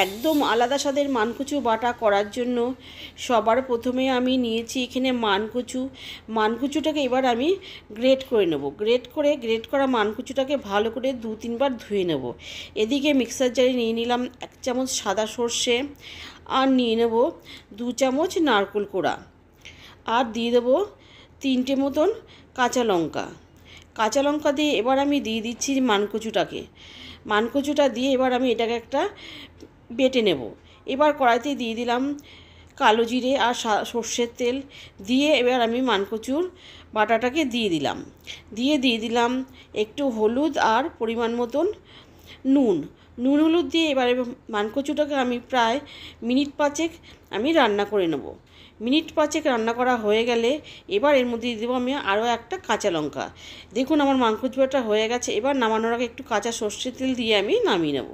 একদম আলাদা স্বাদের মানকচু বাটা করার জন্য সবার প্রথমে আমি নিয়েছি এখানে মানকচুটাকে এবার আমি গ্রেট করে নেব। গ্রেট করা মানকচুটাকে ভালো করে 2-3 বার ধুয়ে নেব। এদিকে মিক্সার জারে নিয়ে নিলাম 1 চামচ সাদা সর্ষে, আর নিয়ে নেব 2 চামচ নারকেল কোড়া, আর দিয়ে দেবো 3টে মতন কাঁচা লঙ্কা দিয়ে এবার আমি দিয়ে দিচ্ছি মানকচুটা দিয়ে এবার আমি এটাকে একটা বেটে নেব। এবার কড়াইতে দিয়ে দিলাম কালো জিরে আর সর্ষের তেল, দিয়ে এবার আমি মানকচুর বাটাটাকে দিয়ে দিলাম একটু হলুদ আর পরিমাণ মতন নুন হলুদ দিয়ে এবার মানকচুটাকে আমি প্রায় মিনিট 5 আমি রান্না করে নেব। মিনিট 5 রান্না করা হয়ে গেলে এবার এর মধ্যে দিয়ে দেবো আমি আরও একটা কাঁচা লঙ্কা। দেখুন আমার মানকচু বাটা হয়ে গেছে। এবার নামানোর আগে একটু কাঁচা সর্ষের তেল দিয়ে আমি নামিয়ে নেব।